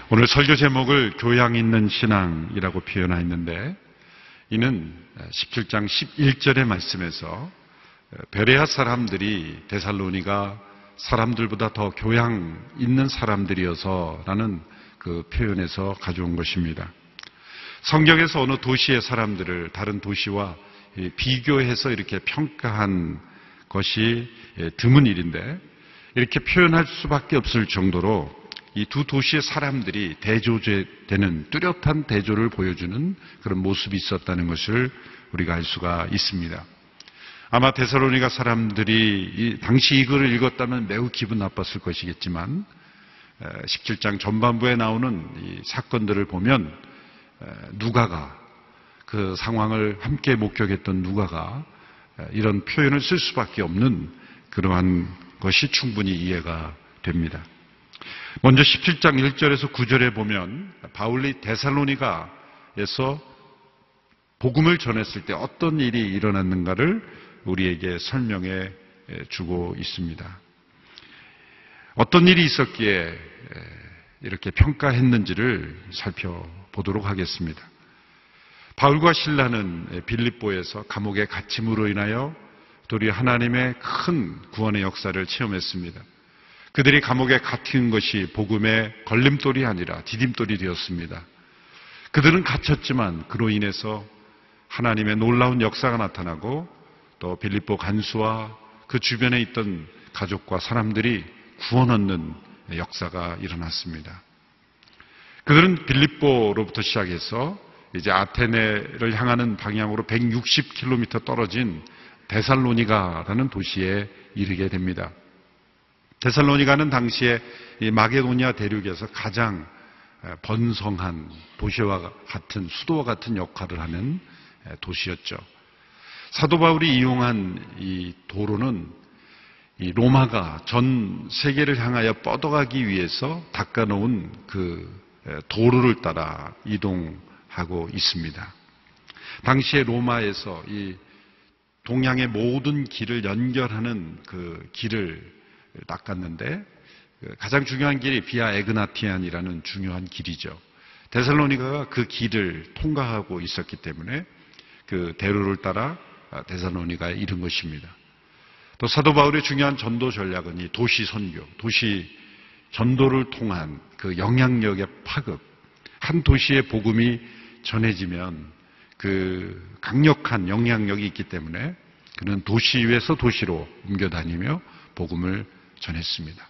오늘 설교 제목을 교양 있는 신앙이라고 표현하였는데, 이는 17장 11절의 말씀에서 베레아 사람들이 데살로니가 사람들보다 더 교양 있는 사람들이어서라는 그 표현에서 가져온 것입니다. 성경에서 어느 도시의 사람들을 다른 도시와 비교해서 이렇게 평가한 것이 드문 일인데, 이렇게 표현할 수밖에 없을 정도로 이 두 도시의 사람들이 대조되는 뚜렷한 대조를 보여주는 그런 모습이 있었다는 것을 우리가 알 수가 있습니다. 아마 데살로니가 사람들이 당시 이글을 읽었다면 매우 기분 나빴을 것이겠지만 17장 전반부에 나오는 이 사건들을 보면 누가가, 그 상황을 함께 목격했던 누가가 이런 표현을 쓸 수밖에 없는 그러한 것이 충분히 이해가 됩니다. 먼저 17장 1절에서 9절에 보면 바울이 데살로니가에서 복음을 전했을 때 어떤 일이 일어났는가를 우리에게 설명해 주고 있습니다. 어떤 일이 있었기에 이렇게 평가했는지를 살펴보도록 하겠습니다. 바울과 실라는 빌립보에서 감옥에 갇힘으로 인하여 도리어 하나님의 큰 구원의 역사를 체험했습니다. 그들이 감옥에 갇힌 것이 복음의 걸림돌이 아니라 디딤돌이 되었습니다. 그들은 갇혔지만 그로 인해서 하나님의 놀라운 역사가 나타나고 또 빌립보 간수와 그 주변에 있던 가족과 사람들이 구원 얻는 역사가 일어났습니다. 그들은 빌립보로부터 시작해서 이제 아테네를 향하는 방향으로 160km 떨어진 데살로니가라는 도시에 이르게 됩니다. 데살로니가는 당시에 이 마게도니아 대륙에서 가장 번성한 도시와 같은, 수도와 같은 역할을 하는 도시였죠. 사도 바울이 이용한 이 도로는 이 로마가 전 세계를 향하여 뻗어가기 위해서 닦아놓은 그 도로를 따라 이동하고 있습니다. 당시에 로마에서 이 동양의 모든 길을 연결하는 그 길을 닦았는데, 가장 중요한 길이 비아 에그나티안이라는 중요한 길이죠. 데살로니가가 그 길을 통과하고 있었기 때문에 그 대로를 따라 데살로니가에 이른 것입니다. 또 사도 바울의 중요한 전도 전략은 이 도시 선교, 도시 전도를 통한 그 영향력의 파급, 한 도시의 복음이 전해지면 그 강력한 영향력이 있기 때문에 그는 도시 위에서 도시로 옮겨다니며 복음을 전했습니다.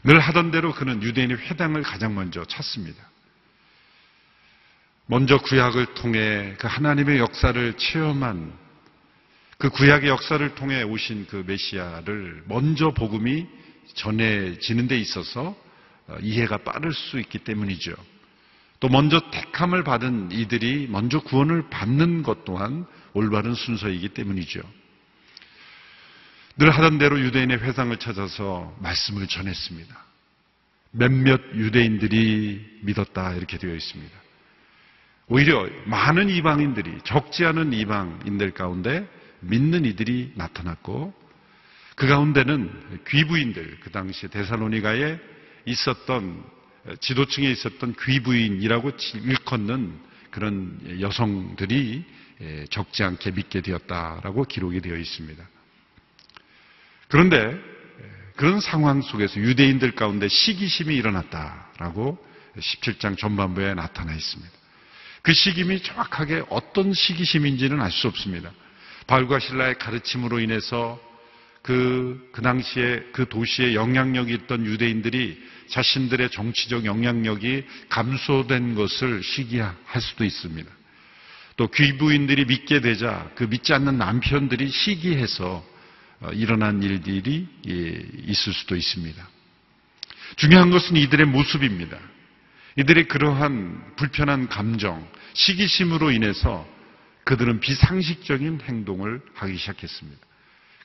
늘 하던 대로 그는 유대인의 회당을 가장 먼저 찾습니다. 먼저 구약을 통해 그 하나님의 역사를 체험한, 그 구약의 역사를 통해 오신 그 메시아를 먼저 복음이 전해지는 데 있어서 이해가 빠를 수 있기 때문이죠. 또 먼저 택함을 받은 이들이 먼저 구원을 받는 것 또한 올바른 순서이기 때문이죠. 늘 하던 대로 유대인의 회당을 찾아서 말씀을 전했습니다. 몇몇 유대인들이 믿었다 이렇게 되어 있습니다. 오히려 많은 이방인들이, 적지 않은 이방인들 가운데 믿는 이들이 나타났고, 그 가운데는 귀부인들, 그 당시 데살로니가에 있었던, 지도층에 있었던 귀부인이라고 일컫는 그런 여성들이 적지 않게 믿게 되었다라고 기록이 되어 있습니다. 그런데 그런 상황 속에서 유대인들 가운데 시기심이 일어났다라고 17장 전반부에 나타나 있습니다. 그 시기심이 정확하게 어떤 시기심인지는 알 수 없습니다. 바울과 실라의 가르침으로 인해서 그 당시에 그 도시에 영향력이 있던 유대인들이 자신들의 정치적 영향력이 감소된 것을 시기할 수도 있습니다. 또 귀부인들이 믿게 되자 그 믿지 않는 남편들이 시기해서 일어난 일들이 있을 수도 있습니다. 중요한 것은 이들의 모습입니다. 이들의 그러한 불편한 감정, 시기심으로 인해서 그들은 비상식적인 행동을 하기 시작했습니다.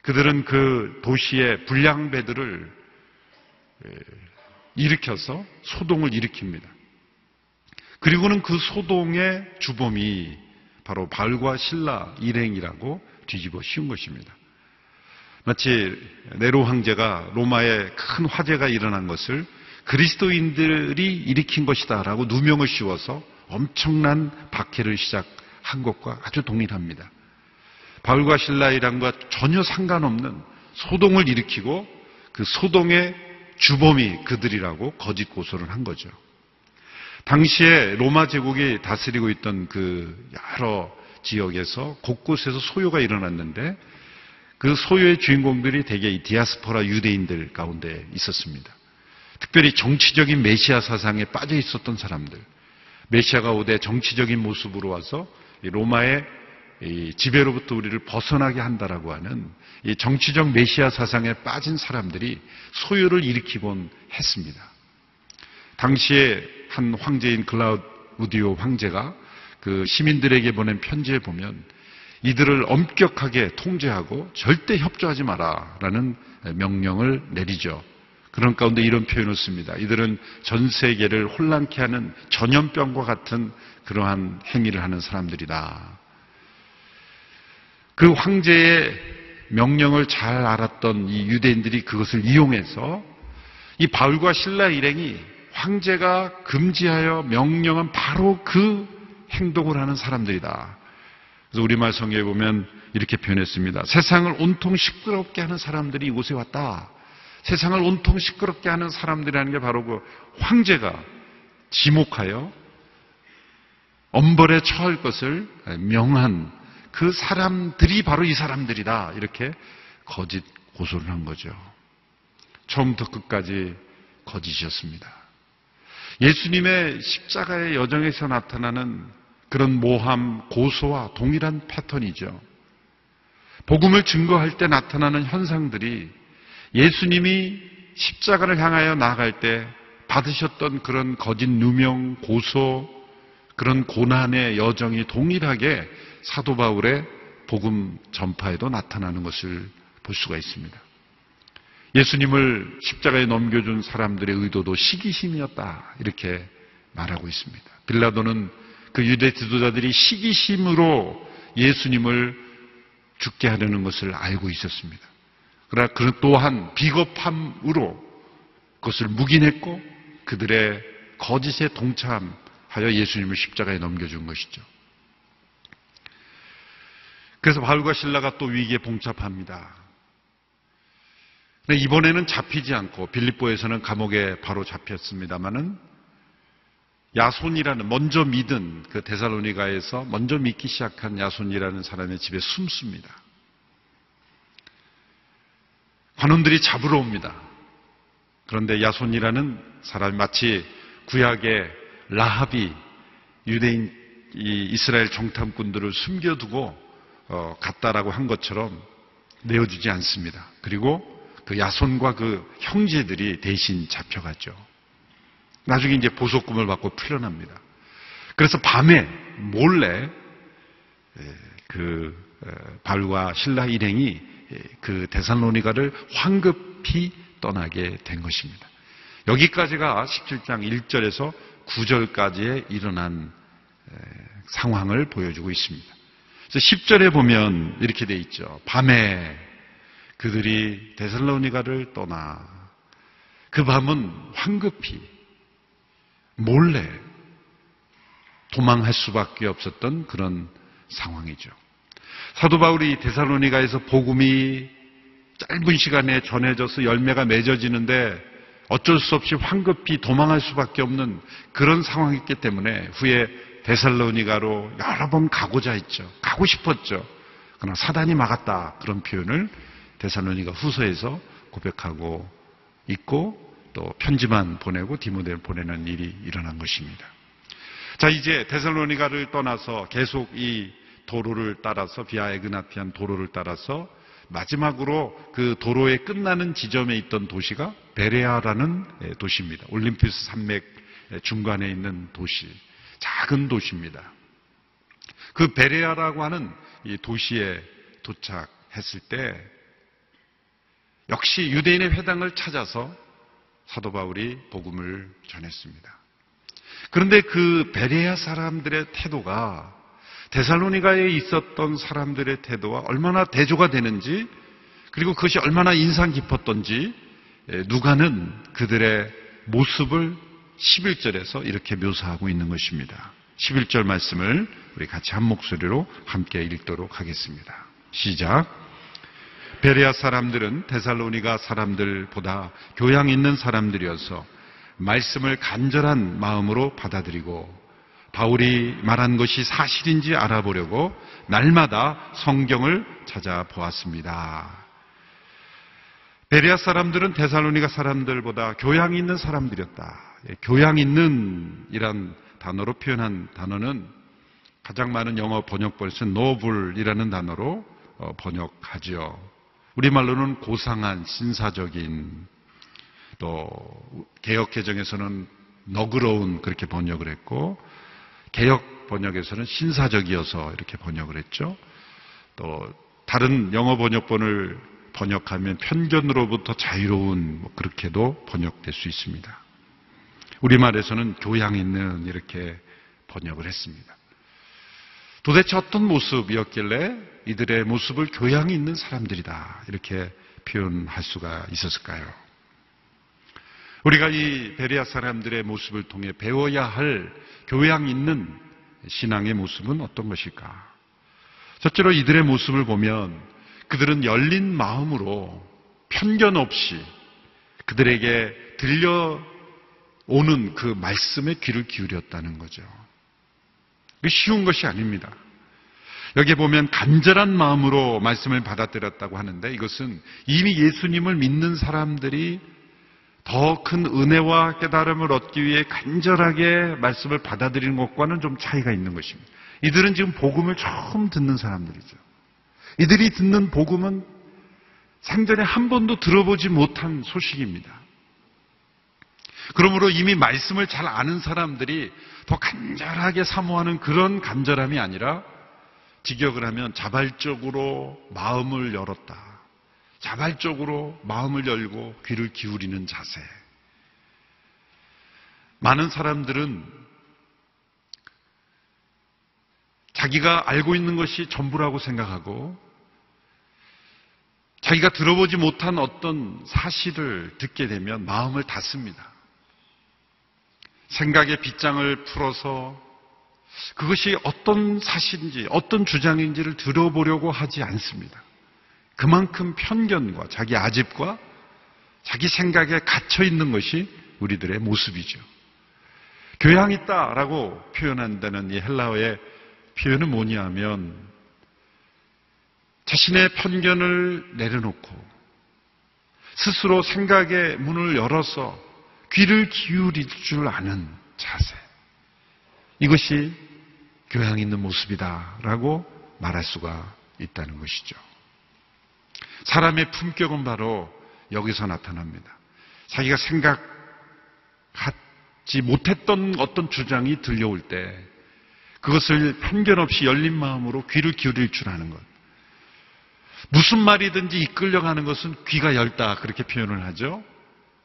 그들은 그 도시의 불량배들을 일으켜서 소동을 일으킵니다. 그리고는 그 소동의 주범이 바로 바울과 실라 일행이라고 뒤집어 씌운 것입니다. 마치 네로 황제가 로마에 큰 화재가 일어난 것을 그리스도인들이 일으킨 것이다라고 누명을 씌워서 엄청난 박해를 시작한 것과 아주 동일합니다. 바울과 실라이랑과 전혀 상관없는 소동을 일으키고 그 소동의 주범이 그들이라고 거짓 고소를 한 거죠. 당시에 로마 제국이 다스리고 있던 그 여러 지역에서 곳곳에서 소요가 일어났는데 그 소요의 주인공들이 대개 이 디아스포라 유대인들 가운데 있었습니다. 특별히 정치적인 메시아 사상에 빠져 있었던 사람들, 메시아가 오되 정치적인 모습으로 와서 로마의 지배로부터 우리를 벗어나게 한다라고 하는 이 정치적 메시아 사상에 빠진 사람들이 소요를 일으키곤 했습니다. 당시에 한 황제인 글라우디오 황제가 그 시민들에게 보낸 편지에 보면 이들을 엄격하게 통제하고 절대 협조하지 마라라는 명령을 내리죠. 그런 가운데 이런 표현을 씁니다. 이들은 전 세계를 혼란케 하는 전염병과 같은 그러한 행위를 하는 사람들이다. 그 황제의 명령을 잘 알았던 이 유대인들이 그것을 이용해서 이 바울과 실라 일행이 황제가 금지하여 명령한 바로 그 행동을 하는 사람들이다. 그래서 우리말 성경에 보면 이렇게 표현했습니다. 세상을 온통 시끄럽게 하는 사람들이 이곳에 왔다. 세상을 온통 시끄럽게 하는 사람들이라는 게 바로 그 황제가 지목하여 엄벌에 처할 것을 명한 그 사람들이 바로 이 사람들이다. 이렇게 거짓 고소를 한 거죠. 처음부터 끝까지 거짓이었습니다. 예수님의 십자가의 여정에서 나타나는 그런 모함, 고소와 동일한 패턴이죠. 복음을 증거할 때 나타나는 현상들이 예수님이 십자가를 향하여 나아갈 때 받으셨던 그런 거짓 누명, 고소, 그런 고난의 여정이 동일하게 사도 바울의 복음 전파에도 나타나는 것을 볼 수가 있습니다. 예수님을 십자가에 넘겨준 사람들의 의도도 시기심이었다 이렇게 말하고 있습니다. 빌라도는 그 유대 지도자들이 시기심으로 예수님을 죽게 하려는 것을 알고 있었습니다. 그러나 그 또한 비겁함으로 그것을 묵인했고 그들의 거짓에 동참하여 예수님을 십자가에 넘겨준 것이죠. 그래서 바울과 실라가 또 위기에 봉착합니다. 근데 이번에는 잡히지 않고 빌립보에서는 감옥에 바로 잡혔습니다마는 야손이라는 먼저 믿은 그 데살로니가에서 먼저 믿기 시작한 야손이라는 사람의 집에 숨습니다. 관원들이 잡으러 옵니다. 그런데 야손이라는 사람이 마치 구약의 라합이 유대인 이스라엘 정탐꾼들을 숨겨두고 갔다라고 한 것처럼 내어주지 않습니다. 그리고 그 야손과 그 형제들이 대신 잡혀가죠. 나중에 이제 보석금을 받고 풀려납니다. 그래서 밤에 몰래 그 바울과 실라 일행이 그 데살로니가를 황급히 떠나게 된 것입니다. 여기까지가 17장 1절에서 9절까지에 일어난 상황을 보여주고 있습니다. 그래서 10절에 보면 이렇게 돼 있죠. 밤에 그들이 데살로니가를 떠나 그 밤은 황급히 몰래 도망할 수밖에 없었던 그런 상황이죠. 사도 바울이 데살로니가에서 복음이 짧은 시간에 전해져서 열매가 맺어지는데 어쩔 수 없이 황급히 도망할 수밖에 없는 그런 상황이기 때문에 후에 데살로니가로 여러 번 가고자 했죠. 가고 싶었죠. 그러나 사단이 막았다. 그런 표현을 데살로니가 후서에서 고백하고 있고 또 편지만 보내고 디모데를 보내는 일이 일어난 것입니다. 자, 이제 데살로니가를 떠나서 계속 이 도로를 따라서 비아 에그나티안 도로를 따라서 마지막으로 그 도로의 끝나는 지점에 있던 도시가 베레아라는 도시입니다. 올림푸스 산맥 중간에 있는 도시, 작은 도시입니다. 그 베레아라고 하는 이 도시에 도착했을 때 역시 유대인의 회당을 찾아서 사도 바울이 복음을 전했습니다. 그런데 그 베레아 사람들의 태도가 데살로니가에 있었던 사람들의 태도와 얼마나 대조가 되는지, 그리고 그것이 얼마나 인상 깊었던지 누가는 그들의 모습을 11절에서 이렇게 묘사하고 있는 것입니다. 11절 말씀을 우리 같이 한 목소리로 함께 읽도록 하겠습니다. 시작. 베레아 사람들은 데살로니가 사람들보다 교양 있는 사람들이어서 말씀을 간절한 마음으로 받아들이고 바울이 말한 것이 사실인지 알아보려고 날마다 성경을 찾아보았습니다. 베레아 사람들은 데살로니가 사람들보다 교양 있는 사람들이었다. 교양 있는 이란 단어로 표현한 단어는 가장 많은 영어 번역본에서 noble이라는 단어로 번역하죠. 우리말로는 고상한, 신사적인, 또 개역 개정에서는 너그러운 그렇게 번역을 했고 개역 번역에서는 신사적이어서 이렇게 번역을 했죠. 또 다른 영어 번역본을 번역하면 편견으로부터 자유로운 그렇게도 번역될 수 있습니다. 우리말에서는 교양 있는 이렇게 번역을 했습니다. 도대체 어떤 모습이었길래 이들의 모습을 교양이 있는 사람들이다 이렇게 표현할 수가 있었을까요? 우리가 이 베레아 사람들의 모습을 통해 배워야 할 교양 있는 신앙의 모습은 어떤 것일까? 첫째로 이들의 모습을 보면 그들은 열린 마음으로 편견 없이 그들에게 들려오는 그 말씀에 귀를 기울였다는 거죠. 쉬운 것이 아닙니다. 여기에 보면 간절한 마음으로 말씀을 받아들였다고 하는데 이것은 이미 예수님을 믿는 사람들이 더 큰 은혜와 깨달음을 얻기 위해 간절하게 말씀을 받아들이는 것과는 좀 차이가 있는 것입니다. 이들은 지금 복음을 처음 듣는 사람들이죠. 이들이 듣는 복음은 생전에 한 번도 들어보지 못한 소식입니다. 그러므로 이미 말씀을 잘 아는 사람들이 더 간절하게 사모하는 그런 간절함이 아니라 직역을 하면 자발적으로 마음을 열었다. 자발적으로 마음을 열고 귀를 기울이는 자세. 많은 사람들은 자기가 알고 있는 것이 전부라고 생각하고 자기가 들어보지 못한 어떤 사실을 듣게 되면 마음을 닫습니다. 생각의 빗장을 풀어서 그것이 어떤 사실인지 어떤 주장인지를 들어보려고 하지 않습니다. 그만큼 편견과 자기 아집과 자기 생각에 갇혀 있는 것이 우리들의 모습이죠. 교양 있다라고 표현한다는 이 헬라어의 표현은 뭐냐면 자신의 편견을 내려놓고 스스로 생각의 문을 열어서 귀를 기울일 줄 아는 자세. 이것이 교양 있는 모습이다라고 말할 수가 있다는 것이죠. 사람의 품격은 바로 여기서 나타납니다. 자기가 생각하지 못했던 어떤 주장이 들려올 때 그것을 편견 없이 열린 마음으로 귀를 기울일 줄 아는 것. 무슨 말이든지 이끌려가는 것은 귀가 열다 그렇게 표현을 하죠.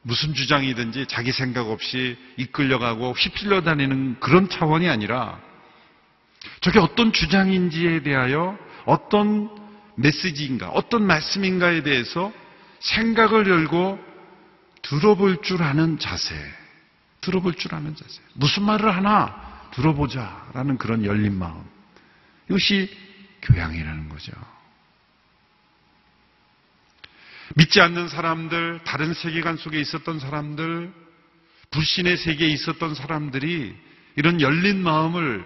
무슨 주장이든지 자기 생각 없이 이끌려가고 휩쓸려 다니는 그런 차원이 아니라 저게 어떤 주장인지에 대하여 어떤 메시지인가, 어떤 말씀인가에 대해서 생각을 열고 들어볼 줄 아는 자세. 들어볼 줄 아는 자세. 무슨 말을 하나 들어보자라는 그런 열린 마음. 이것이 교양이라는 거죠. 믿지 않는 사람들, 다른 세계관 속에 있었던 사람들, 불신의 세계에 있었던 사람들이 이런 열린 마음을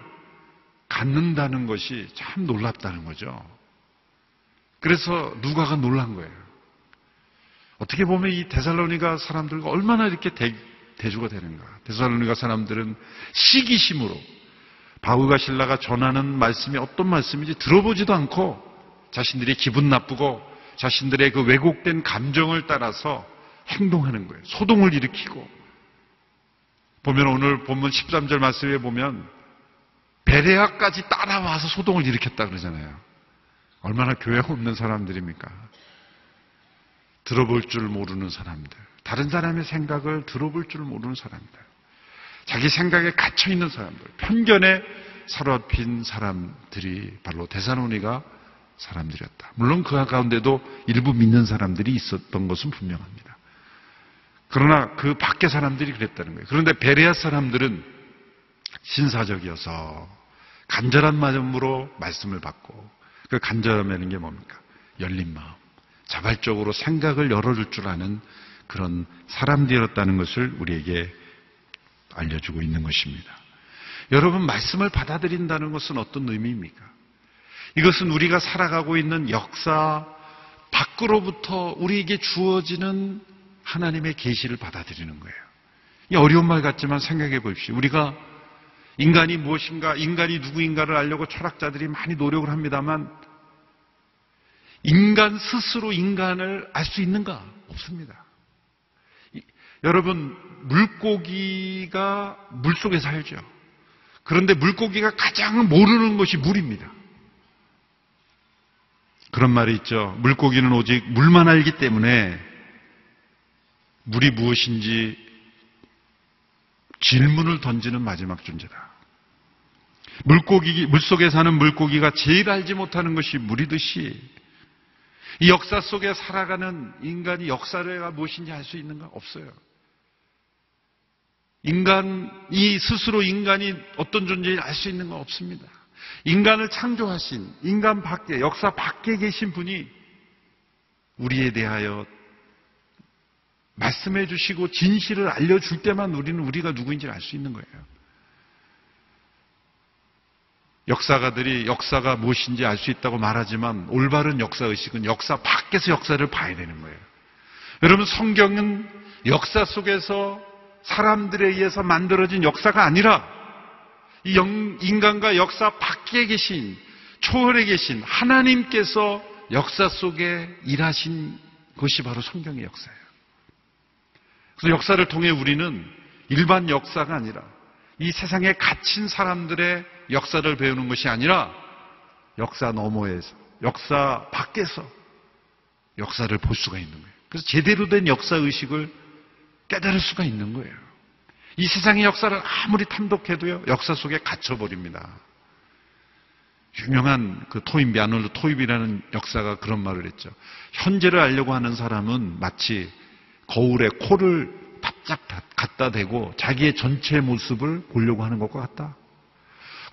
갖는다는 것이 참 놀랍다는 거죠. 그래서 누가가 놀란 거예요. 어떻게 보면 이 데살로니가 사람들과 얼마나 이렇게 대조가 되는가. 데살로니가 사람들은 시기심으로 바울과 실라가 전하는 말씀이 어떤 말씀인지 들어보지도 않고 자신들이 기분 나쁘고 자신들의 그 왜곡된 감정을 따라서 행동하는 거예요. 소동을 일으키고. 보면 오늘 본문 13절 말씀에 보면 베레아까지 따라와서 소동을 일으켰다 그러잖아요. 얼마나 교양 없는 사람들입니까? 들어볼 줄 모르는 사람들. 다른 사람의 생각을 들어볼 줄 모르는 사람들. 자기 생각에 갇혀 있는 사람들. 편견에 사로잡힌 사람들이 바로 데살로니가 사람들이었다. 물론 그 가운데도 일부 믿는 사람들이 있었던 것은 분명합니다. 그러나 그 밖의 사람들이 그랬다는 거예요. 그런데 베레아 사람들은 신사적이어서 간절한 마음으로 말씀을 받고, 그 간절함이라는 게 뭡니까? 열린 마음, 자발적으로 생각을 열어줄 줄 아는 그런 사람들이었다는 것을 우리에게 알려주고 있는 것입니다. 여러분, 말씀을 받아들인다는 것은 어떤 의미입니까? 이것은 우리가 살아가고 있는 역사 밖으로부터 우리에게 주어지는 하나님의 계시를 받아들이는 거예요. 이 어려운 말 같지만 생각해 보십시오. 우리가 인간이 무엇인가, 인간이 누구인가를 알려고 철학자들이 많이 노력을 합니다만, 인간 스스로 인간을 알 수 있는가? 없습니다. 여러분, 물고기가 물속에 살죠. 그런데 물고기가 가장 모르는 것이 물입니다. 그런 말이 있죠. 물고기는 오직 물만 알기 때문에 물이 무엇인지 질문을 던지는 마지막 존재다. 물속에 사는 물고기가 제일 알지 못하는 것이 물이듯이, 이 역사 속에 살아가는 인간이 역사가 무엇인지 알 수 있는가? 없어요. 인간이 스스로 인간이 어떤 존재인지 알 수 있는 건 없습니다. 인간을 창조하신, 인간 밖에, 역사 밖에 계신 분이 우리에 대하여 말씀해 주시고 진실을 알려줄 때만 우리는 우리가 누구인지를 알 수 있는 거예요. 역사가들이 역사가 무엇인지 알 수 있다고 말하지만, 올바른 역사의식은 역사 밖에서 역사를 봐야 되는 거예요. 여러분, 성경은 역사 속에서 사람들에 의해서 만들어진 역사가 아니라 이 인간과 역사 밖에 계신, 초월에 계신 하나님께서 역사 속에 일하신 것이 바로 성경의 역사예요. 그래서 역사를 통해 우리는 일반 역사가 아니라 이 세상에 갇힌 사람들의 역사를 배우는 것이 아니라 역사 너머에서, 역사 밖에서 역사를 볼 수가 있는 거예요. 그래서 제대로 된 역사의식을 깨달을 수가 있는 거예요. 이 세상의 역사를 아무리 탐독해도요, 역사 속에 갇혀버립니다. 유명한 그 토인비, 아놀드 토인비라는 역사가 그런 말을 했죠. 현재를 알려고 하는 사람은 마치 거울에 코를 바짝 갖다 대고 자기의 전체 모습을 보려고 하는 것과 같다.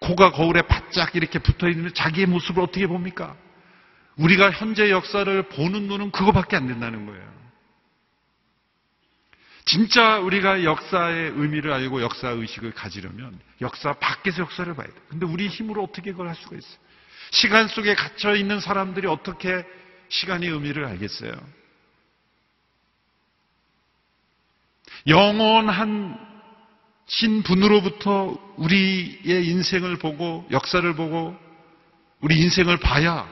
코가 거울에 바짝 이렇게 붙어 있는 자기의 모습을 어떻게 봅니까? 우리가 현재 역사를 보는 눈은 그거밖에 안 된다는 거예요. 진짜 우리가 역사의 의미를 알고 역사의식을 가지려면 역사 밖에서 역사를 봐야 돼요. 근데 우리 힘으로 어떻게 그걸 할 수가 있어요? 시간 속에 갇혀 있는 사람들이 어떻게 시간의 의미를 알겠어요? 영원한 신분으로부터 우리의 인생을 보고, 역사를 보고, 우리 인생을 봐야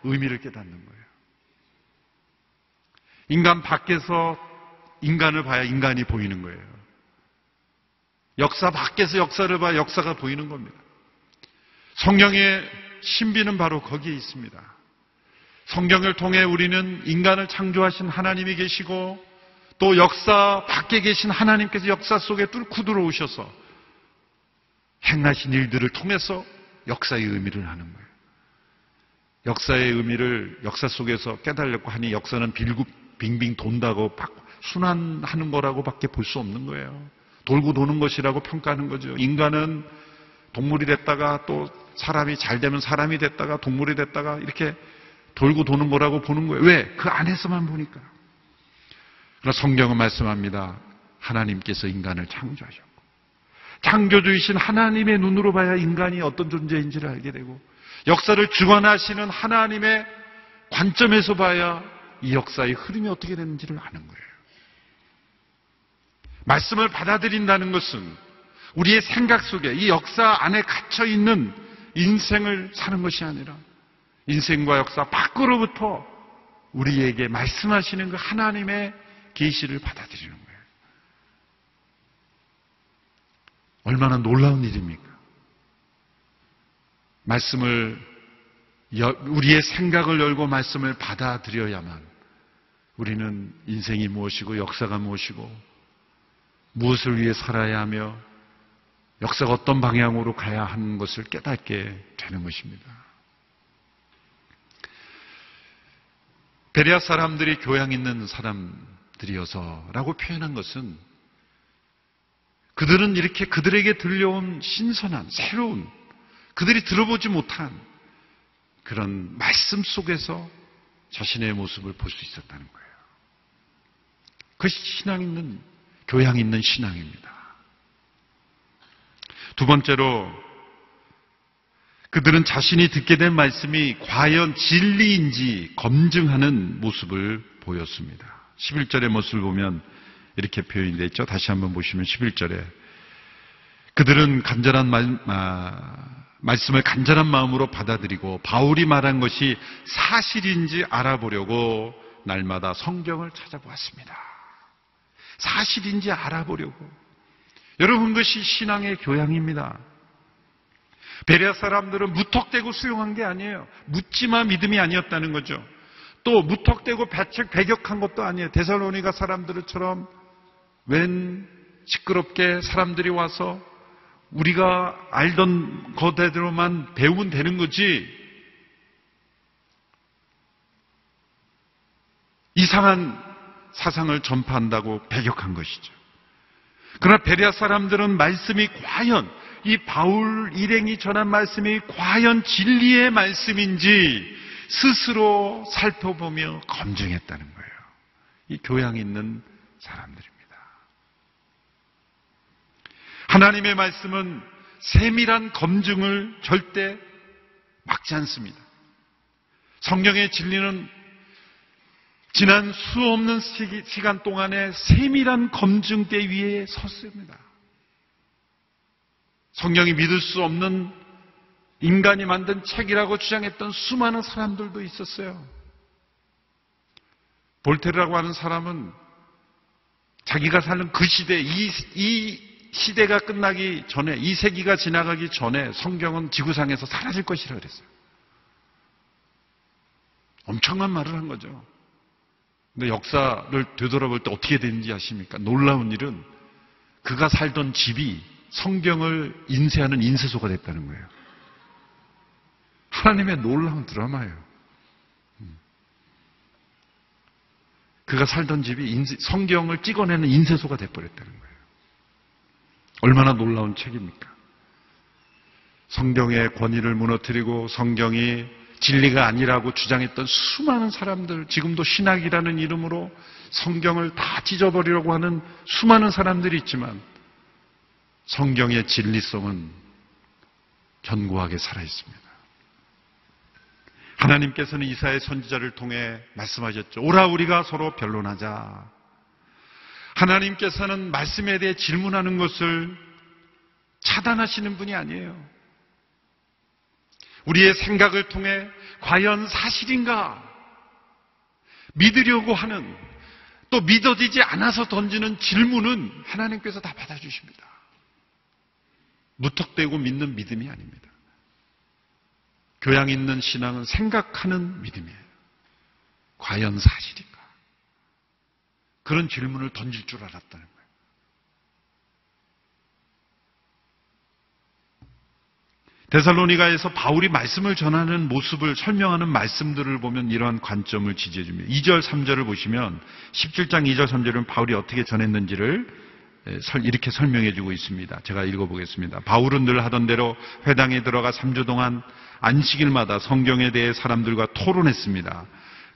의미를 깨닫는 거예요. 인간 밖에서 인간을 봐야 인간이 보이는 거예요. 역사 밖에서 역사를 봐야 역사가 보이는 겁니다. 성경의 신비는 바로 거기에 있습니다. 성경을 통해 우리는 인간을 창조하신 하나님이 계시고, 또 역사 밖에 계신 하나님께서 역사 속에 뚫고 들어오셔서 행하신 일들을 통해서 역사의 의미를 하는 거예요. 역사의 의미를 역사 속에서 깨달으려고 하니 역사는 빙빙 돈다고 순환하는 거라고밖에 볼 수 없는 거예요. 돌고 도는 것이라고 평가하는 거죠. 인간은 동물이 됐다가 또 사람이 잘 되면 사람이 됐다가 동물이 됐다가 이렇게 돌고 도는 거라고 보는 거예요. 왜? 그 안에서만 보니까. 그러나 성경은 말씀합니다. 하나님께서 인간을 창조하셨고, 창조주이신 하나님의 눈으로 봐야 인간이 어떤 존재인지를 알게 되고, 역사를 주관하시는 하나님의 관점에서 봐야 이 역사의 흐름이 어떻게 되는지를 아는 거예요. 말씀을 받아들인다는 것은 우리의 생각 속에 이 역사 안에 갇혀있는 인생을 사는 것이 아니라 인생과 역사 밖으로부터 우리에게 말씀하시는 그 하나님의 계시를 받아들이는 거예요. 얼마나 놀라운 일입니까? 우리의 생각을 열고 말씀을 받아들여야만 우리는 인생이 무엇이고 역사가 무엇이고 무엇을 위해 살아야 하며 역사가 어떤 방향으로 가야 하는 것을 깨닫게 되는 것입니다. 베레아 사람들이 교양 있는 사람, 사람들이어서라고 표현한 것은 그들은 이렇게 그들에게 들려온 신선한, 새로운, 그들이 들어보지 못한 그런 말씀 속에서 자신의 모습을 볼 수 있었다는 거예요. 그것이 신앙 있는, 교양 있는 신앙입니다. 두 번째로, 그들은 자신이 듣게 된 말씀이 과연 진리인지 검증하는 모습을 보였습니다. 11절의 모습을 보면 이렇게 표현이 되어 있죠. 다시 한번 보시면 11절에 그들은 말씀을 간절한 마음으로 받아들이고 바울이 말한 것이 사실인지 알아보려고 날마다 성경을 찾아보았습니다. 사실인지 알아보려고. 여러분, 그것이 신앙의 교양입니다. 베레아 사람들은 무턱대고 수용한 게 아니에요. 묻지마 믿음이 아니었다는 거죠. 또 무턱대고 배격한 것도 아니에요. 데살로니가 사람들처럼 웬 시끄럽게 사람들이 와서 우리가 알던 거대로만 배우면 되는 거지, 이상한 사상을 전파한다고 배격한 것이죠. 그러나 베레아 사람들은 말씀이 과연, 이 바울 일행이 전한 말씀이 과연 진리의 말씀인지 스스로 살펴보며 검증했다는 거예요. 이 교양 있는 사람들입니다. 하나님의 말씀은 세밀한 검증을 절대 막지 않습니다. 성경의 진리는 지난 수없는 시간 동안에 세밀한 검증대 위에 섰습니다. 성경이 믿을 수 없는 인간이 만든 책이라고 주장했던 수많은 사람들도 있었어요. 볼테르라고 하는 사람은 자기가 사는 그 시대, 이 시대가 끝나기 전에, 이 세기가 지나가기 전에 성경은 지구상에서 사라질 것이라 그랬어요. 엄청난 말을 한 거죠. 근데 역사를 되돌아볼 때 어떻게 되는지 아십니까? 놀라운 일은 그가 살던 집이 성경을 인쇄하는 인쇄소가 됐다는 거예요. 하나님의 놀라운 드라마예요. 그가 살던 집이 성경을 찍어내는 인쇄소가 돼버렸다는 거예요. 얼마나 놀라운 책입니까? 성경의 권위를 무너뜨리고 성경이 진리가 아니라고 주장했던 수많은 사람들, 지금도 신학이라는 이름으로 성경을 다 찢어버리려고 하는 수많은 사람들이 있지만 성경의 진리성은 견고하게 살아있습니다. 하나님께서는 이사야 선지자를 통해 말씀하셨죠. 오라 우리가 서로 변론하자. 하나님께서는 말씀에 대해 질문하는 것을 차단하시는 분이 아니에요. 우리의 생각을 통해 과연 사실인가 믿으려고 하는, 또 믿어지지 않아서 던지는 질문은 하나님께서 다 받아주십니다. 무턱대고 믿는 믿음이 아닙니다. 교양 있는 신앙은 생각하는 믿음이에요. 과연 사실인가? 그런 질문을 던질 줄 알았다는 거예요. 데살로니가에서 바울이 말씀을 전하는 모습을 설명하는 말씀들을 보면 이러한 관점을 지지해 줍니다. 2절, 3절을 보시면 17장 2절, 3절은 바울이 어떻게 전했는지를 이렇게 설명해 주고 있습니다. 제가 읽어보겠습니다. 바울은 늘 하던 대로 회당에 들어가 3주 동안 안식일마다 성경에 대해 사람들과 토론했습니다.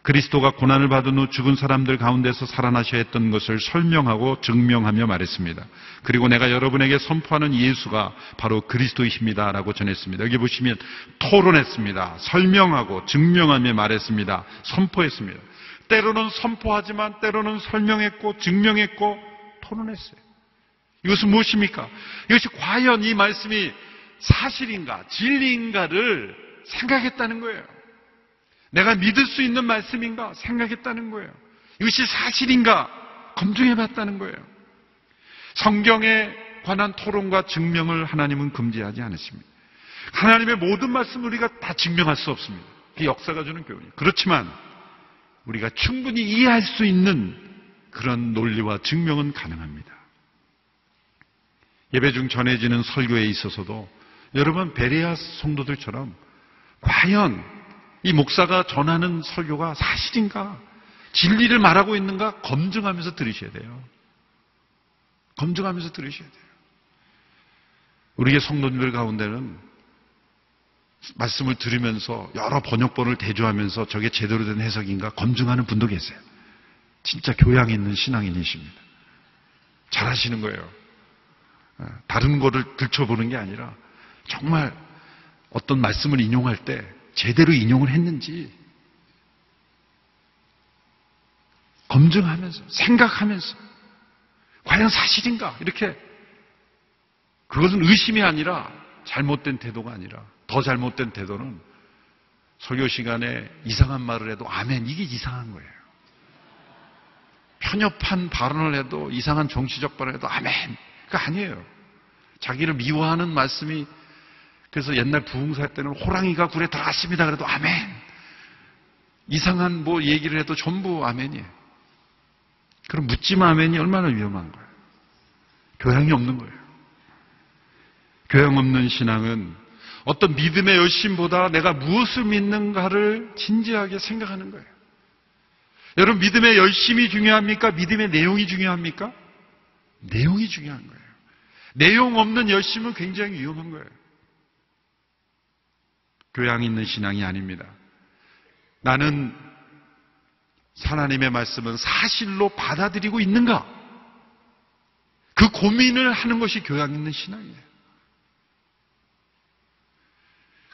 그리스도가 고난을 받은 후 죽은 사람들 가운데서 살아나셔야 했던 것을 설명하고 증명하며 말했습니다. 그리고 내가 여러분에게 선포하는 예수가 바로 그리스도이십니다 라고 전했습니다. 여기 보시면 토론했습니다. 설명하고 증명하며 말했습니다. 선포했습니다. 때로는 선포하지만 때로는 설명했고 증명했고 토론했어요. 이것은 무엇입니까? 이것이 과연 이 말씀이 사실인가 진리인가를 생각했다는 거예요. 내가 믿을 수 있는 말씀인가 생각했다는 거예요. 이것이 사실인가 검증해봤다는 거예요. 성경에 관한 토론과 증명을 하나님은 금지하지 않으십니다. 하나님의 모든 말씀을 우리가 다 증명할 수 없습니다. 그게 역사가 주는 교훈이에요. 그렇지만 우리가 충분히 이해할 수 있는 그런 논리와 증명은 가능합니다. 예배 중 전해지는 설교에 있어서도 여러분 베레아 성도들처럼 과연 이 목사가 전하는 설교가 사실인가? 진리를 말하고 있는가 검증하면서 들으셔야 돼요. 검증하면서 들으셔야 돼요. 우리의 성도님들 가운데는 말씀을 들으면서 여러 번역본을 대조하면서 저게 제대로 된 해석인가 검증하는 분도 계세요. 진짜 교양 있는 신앙인이십니다. 잘하시는 거예요. 다른 거를 들춰보는 게 아니라 정말 어떤 말씀을 인용할 때 제대로 인용을 했는지 검증하면서 생각하면서 과연 사실인가 이렇게 그것은 의심이 아니라 잘못된 태도가 아니라 더 잘못된 태도는 설교 시간에 이상한 말을 해도 아멘 이게 이상한 거예요. 편협한 발언을 해도 이상한 정치적 발언을 해도 아멘 그거 아니에요. 자기를 미워하는 말씀이 그래서 옛날 부흥사 때는 호랑이가 굴에 들어갔습니다 그래도 아멘 이상한 뭐 얘기를 해도 전부 아멘이에요. 그럼 묻지마 아멘이 얼마나 위험한 거예요. 교양이 없는 거예요. 교양 없는 신앙은 어떤 믿음의 열심보다 내가 무엇을 믿는가를 진지하게 생각하는 거예요. 여러분 믿음의 열심이 중요합니까? 믿음의 내용이 중요합니까? 내용이 중요한 거예요. 내용 없는 열심은 굉장히 위험한 거예요. 교양 있는 신앙이 아닙니다. 나는 하나님의 말씀은 사실로 받아들이고 있는가? 그 고민을 하는 것이 교양 있는 신앙이에요.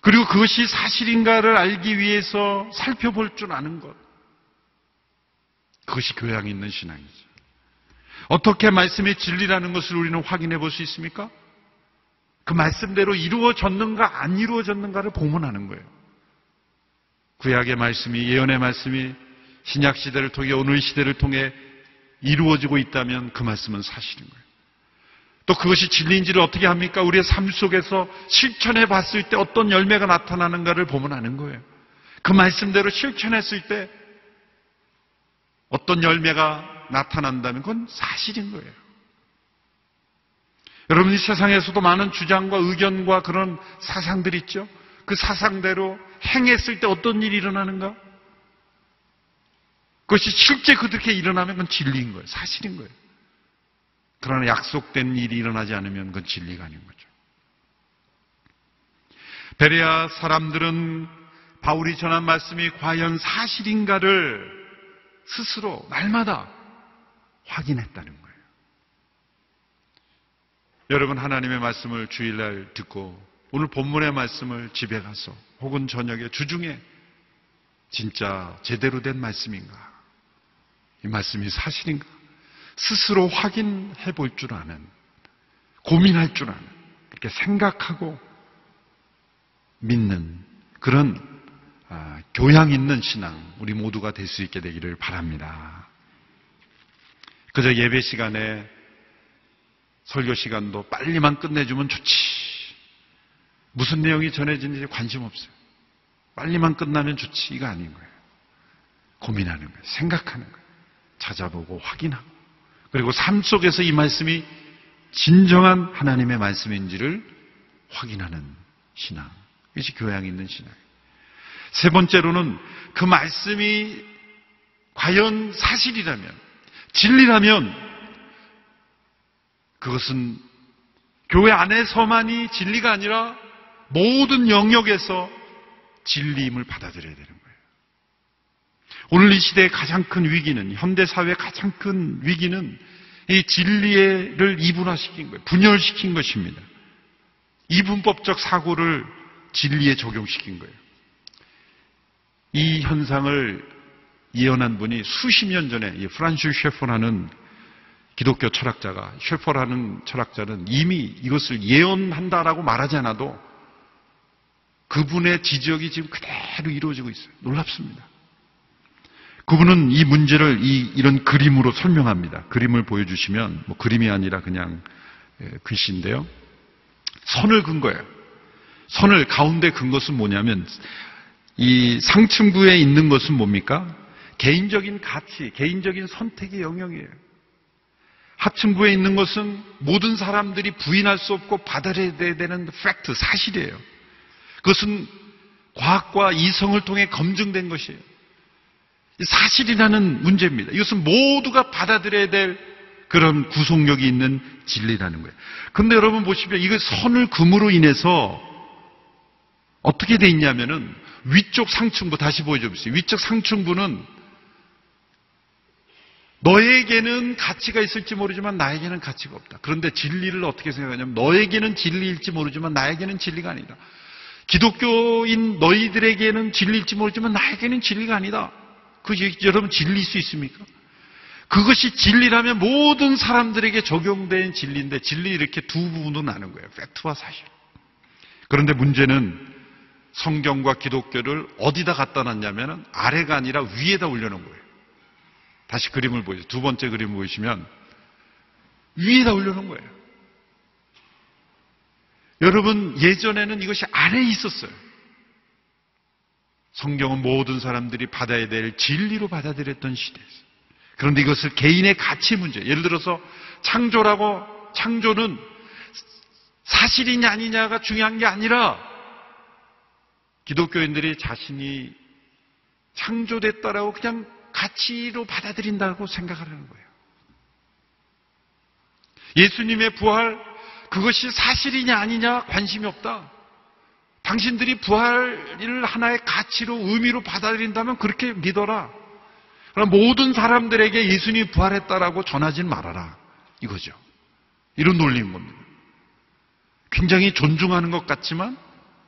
그리고 그것이 사실인가를 알기 위해서 살펴볼 줄 아는 것. 그것이 교양 있는 신앙이죠. 어떻게 말씀의 진리라는 것을 우리는 확인해 볼 수 있습니까? 그 말씀대로 이루어졌는가 안 이루어졌는가를 보문하는 거예요. 구약의 말씀이 예언의 말씀이 신약 시대를 통해 오늘 시대를 통해 이루어지고 있다면 그 말씀은 사실인 거예요. 또 그것이 진리인지를 어떻게 합니까? 우리의 삶 속에서 실천해 봤을 때 어떤 열매가 나타나는가를 보면 아는 거예요. 그 말씀대로 실천했을 때 어떤 열매가 나타난다면 그건 사실인 거예요. 여러분이 세상에서도 많은 주장과 의견과 그런 사상들이 있죠. 그 사상대로 행했을 때 어떤 일이 일어나는가? 그것이 실제 그렇게 일어나면 그건 진리인 거예요. 사실인 거예요. 그러나 약속된 일이 일어나지 않으면 그건 진리가 아닌 거죠. 베레아 사람들은 바울이 전한 말씀이 과연 사실인가를 스스로 날마다 확인했다는 거예요. 여러분 하나님의 말씀을 주일날 듣고 오늘 본문의 말씀을 집에 가서 혹은 저녁에 주중에 진짜 제대로 된 말씀인가? 이 말씀이 사실인가? 스스로 확인해 볼 줄 아는, 고민할 줄 아는, 그렇게 생각하고 믿는 그런 교양 있는 신앙 우리 모두가 될 수 있게 되기를 바랍니다. 그저 예배 시간에 설교 시간도 빨리만 끝내주면 좋지. 무슨 내용이 전해지는지 관심 없어요. 빨리만 끝나면 좋지. 이거 아닌 거예요. 고민하는 거예요. 생각하는 거예요. 찾아보고 확인하고 그리고 삶 속에서 이 말씀이 진정한 하나님의 말씀인지를 확인하는 신앙. 이것이 교양 있는 신앙이에요. 세 번째로는 그 말씀이 과연 사실이라면, 진리라면 그것은 교회 안에서만이 진리가 아니라 모든 영역에서 진리임을 받아들여야 되는 거예요. 오늘 이 시대의 가장 큰 위기는, 현대사회의 가장 큰 위기는 이 진리를 이분화시킨 거예요. 분열시킨 것입니다. 이분법적 사고를 진리에 적용시킨 거예요. 이 현상을 예언한 분이 수십 년 전에 프란시스 셰퍼라는 기독교 철학자가, 셰퍼라는 철학자는 이미 이것을 예언한다라고 말하지 않아도 그분의 지적이 지금 그대로 이루어지고 있어요. 놀랍습니다. 그분은 이 문제를 이런 그림으로 설명합니다. 그림을 보여주시면, 그림이 아니라 그냥 글씨인데요. 선을 긋은 거예요. 선을 가운데 긋은 것은 뭐냐면, 이 상층부에 있는 것은 뭡니까? 개인적인 가치, 개인적인 선택의 영역이에요. 하층부에 있는 것은 모든 사람들이 부인할 수 없고 받아들여야 되는 팩트, 사실이에요. 그것은 과학과 이성을 통해 검증된 것이에요. 사실이라는 문제입니다. 이것은 모두가 받아들여야 될 그런 구속력이 있는 진리라는 거예요. 그런데 여러분 보시면 이거 선을 금으로 인해서 어떻게 돼 있냐면은 위쪽 상층부 다시 보여주세요. 위쪽 상층부는 너에게는 가치가 있을지 모르지만 나에게는 가치가 없다. 그런데 진리를 어떻게 생각하냐면 너에게는 진리일지 모르지만 나에게는 진리가 아니다. 기독교인 너희들에게는 진리일지 모르지만 나에게는 진리가 아니다. 여러분 진리일 수 있습니까? 그것이 진리라면 모든 사람들에게 적용된 진리인데 진리 이렇게 두 부분으로 나눈 거예요. 팩트와 사실. 그런데 문제는 성경과 기독교를 어디다 갖다 놨냐면 아래가 아니라 위에다 올려놓은 거예요. 다시 그림을 보여주세요. 두 번째 그림을 보시면 위에다 올려놓은 거예요. 여러분 예전에는 이것이 아래에 있었어요. 성경은 모든 사람들이 받아야 될 진리로 받아들였던 시대였어요. 그런데 이것을 개인의 가치 문제, 예를 들어서 창조는 사실이냐 아니냐가 중요한 게 아니라 기독교인들이 자신이 창조됐다라고 그냥 가치로 받아들인다고 생각하려는 거예요. 예수님의 부활, 그것이 사실이냐 아니냐 관심이 없다. 당신들이 부활을 하나의 가치로 의미로 받아들인다면 그렇게 믿어라. 그럼 모든 사람들에게 예수님이 부활했다라고 전하진 말아라. 이거죠. 이런 논리인 겁니다. 굉장히 존중하는 것 같지만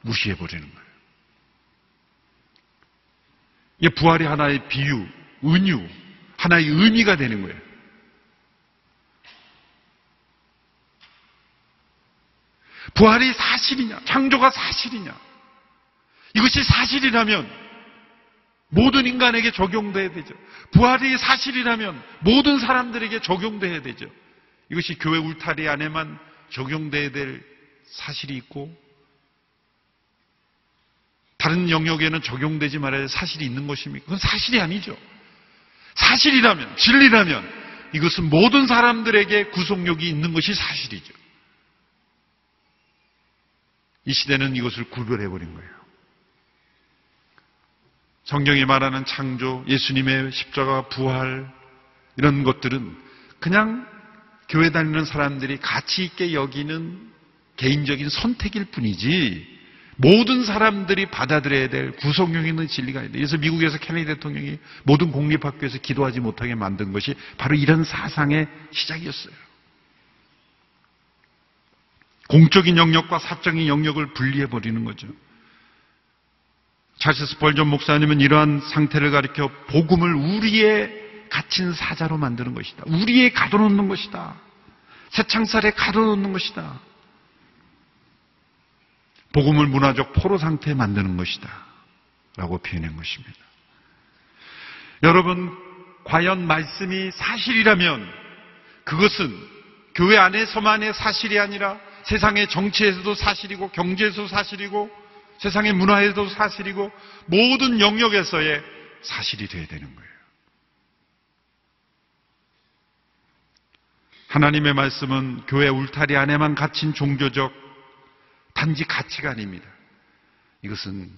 무시해버리는 거예요. 이게 부활이 하나의 비유, 은유, 하나의 의미가 되는 거예요. 부활이 사실이냐, 창조가 사실이냐. 이것이 사실이라면 모든 인간에게 적용돼야 되죠. 부활이 사실이라면 모든 사람들에게 적용돼야 되죠. 이것이 교회 울타리 안에만 적용돼야 될 사실이 있고 다른 영역에는 적용되지 말아야 할 사실이 있는 것입니까? 그건 사실이 아니죠. 사실이라면, 진리라면 이것은 모든 사람들에게 구속력이 있는 것이 사실이죠. 이 시대는 이것을 구별해버린 거예요. 성경이 말하는 창조, 예수님의 십자가, 부활 이런 것들은 그냥 교회 다니는 사람들이 가치 있게 여기는 개인적인 선택일 뿐이지 모든 사람들이 받아들여야 될 구속력 있는 진리가 있다. 그래서 미국에서 케네디 대통령이 모든 공립학교에서 기도하지 못하게 만든 것이 바로 이런 사상의 시작이었어요. 공적인 영역과 사적인 영역을 분리해버리는 거죠. 찰스 스펄전 목사님은 이러한 상태를 가리켜 복음을 우리의 갇힌 사자로 만드는 것이다. 우리의 가둬놓는 것이다. 새창살에 가둬놓는 것이다. 복음을 문화적 포로 상태에 만드는 것이다. 라고 표현한 것입니다. 여러분, 과연 말씀이 사실이라면 그것은 교회 안에서만의 사실이 아니라 세상의 정치에서도 사실이고 경제에서도 사실이고 세상의 문화에서도 사실이고 모든 영역에서의 사실이 되어야 되는 거예요. 하나님의 말씀은 교회 울타리 안에만 갇힌 종교적 단지 가치가 아닙니다. 이것은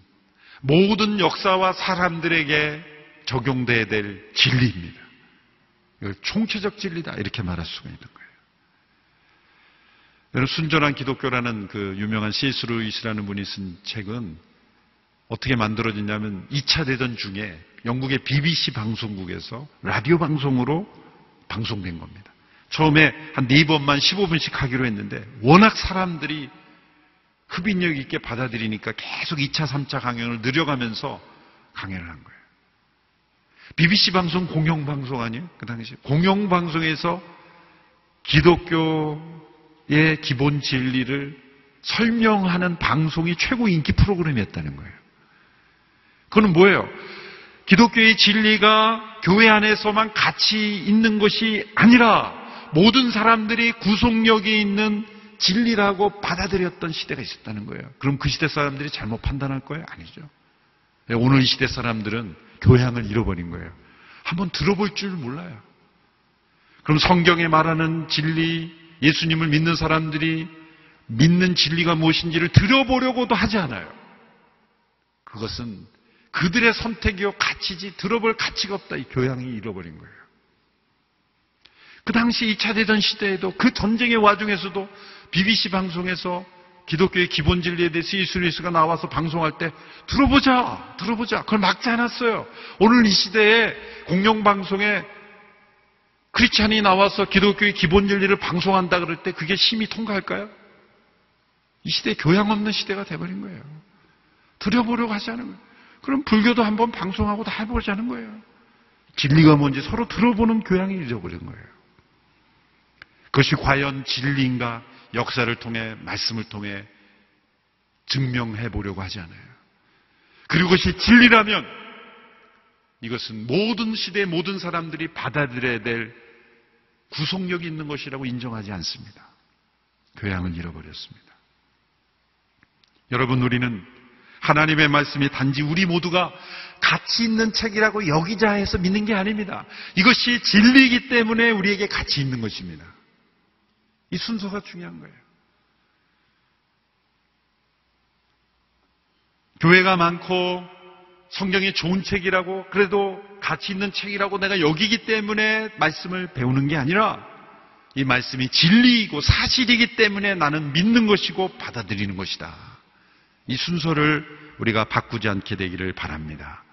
모든 역사와 사람들에게 적용돼야 될 진리입니다. 이걸 총체적 진리다 이렇게 말할 수가 있는 거예요. 여러분, 순전한 기독교라는 그 유명한 C.S. 루이스라는 분이 쓴 책은 어떻게 만들어졌냐면 2차 대전 중에 영국의 BBC 방송국에서 라디오 방송으로 방송된 겁니다. 처음에 한 4번만 15분씩 하기로 했는데 워낙 사람들이 흡인력 있게 받아들이니까 계속 2차, 3차 강연을 늘려가면서 강연을 한 거예요. BBC 방송 공영방송 아니에요? 그 당시 공영방송에서 기독교의 기본 진리를 설명하는 방송이 최고 인기 프로그램이었다는 거예요. 그건 뭐예요? 기독교의 진리가 교회 안에서만 가치 있는 것이 아니라 모든 사람들이 구속력이 있는 진리라고 받아들였던 시대가 있었다는 거예요. 그럼 그 시대 사람들이 잘못 판단할 거예요? 아니죠. 오늘 이 시대 사람들은 교양을 잃어버린 거예요. 한번 들어볼 줄 몰라요. 그럼 성경에 말하는 진리, 예수님을 믿는 사람들이 믿는 진리가 무엇인지를 들어보려고도 하지 않아요. 그것은 그들의 선택이요 가치지 들어볼 가치가 없다. 이 교양이 잃어버린 거예요. 그 당시 2차 대전 시대에도 그 전쟁의 와중에서도 BBC 방송에서 기독교의 기본 진리에 대해서 이수리스가 나와서 방송할 때 들어보자. 그걸 막지 않았어요. 오늘 이 시대에 공영방송에 크리스찬이 나와서 기독교의 기본 진리를 방송한다 그럴 때 그게 심히 통과할까요? 이 시대에 교양 없는 시대가 돼버린 거예요. 들여보려고 하지 않은 거예요. 그럼 불교도 한번 방송하고 다 해보자는 거예요. 진리가 뭔지 서로 들어보는 교양이 잊어버린 거예요. 그것이 과연 진리인가? 역사를 통해, 말씀을 통해 증명해 보려고 하지 않아요. 그리고 그것이 진리라면 이것은 모든 시대의 모든 사람들이 받아들여야 될 구속력이 있는 것이라고 인정하지 않습니다. 교양은 잃어버렸습니다. 여러분, 우리는 하나님의 말씀이 단지 우리 모두가 가치 있는 책이라고 여기자 해서 믿는 게 아닙니다. 이것이 진리이기 때문에 우리에게 가치 있는 것입니다. 이 순서가 중요한 거예요. 교회가 많고 성경이 좋은 책이라고 그래도 가치 있는 책이라고 내가 여기기 때문에 말씀을 배우는 게 아니라 이 말씀이 진리이고 사실이기 때문에 나는 믿는 것이고 받아들이는 것이다. 이 순서를 우리가 바꾸지 않게 되기를 바랍니다.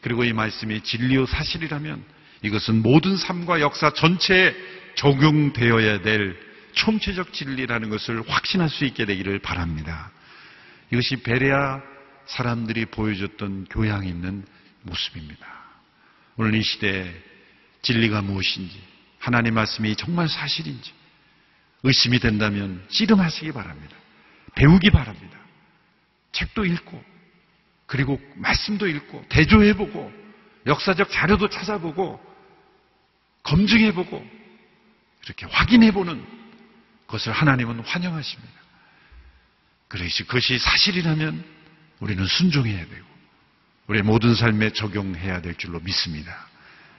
그리고 이 말씀이 진리요 사실이라면 이것은 모든 삶과 역사 전체에 적용되어야 될 총체적 진리라는 것을 확신할 수 있게 되기를 바랍니다. 이것이 베레아 사람들이 보여줬던 교양 있는 모습입니다. 오늘 이 시대에 진리가 무엇인지, 하나님 말씀이 정말 사실인지 의심이 된다면 씨름하시기 바랍니다. 배우기 바랍니다. 책도 읽고 그리고 말씀도 읽고 대조해보고 역사적 자료도 찾아보고 검증해보고 이렇게 확인해보는 그것을 하나님은 환영하십니다. 그것이 사실이라면 우리는 순종해야 되고 우리의 모든 삶에 적용해야 될 줄로 믿습니다.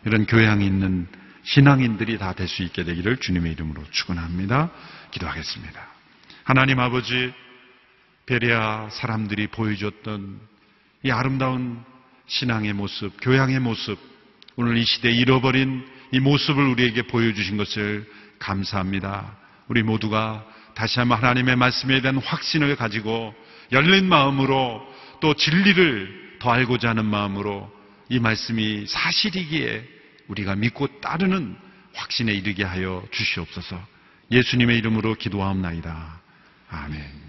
이런 교양이 있는 신앙인들이 다 될 수 있게 되기를 주님의 이름으로 축원합니다. 기도하겠습니다. 하나님 아버지, 베레아 사람들이 보여줬던 이 아름다운 신앙의 모습, 교양의 모습, 오늘 이 시대에 잃어버린 이 모습을 우리에게 보여주신 것을 감사합니다. 우리 모두가 다시 한번 하나님의 말씀에 대한 확신을 가지고 열린 마음으로 또 진리를 더 알고자 하는 마음으로 이 말씀이 사실이기에 우리가 믿고 따르는 확신에 이르게 하여 주시옵소서. 예수님의 이름으로 기도하옵나이다. 아멘.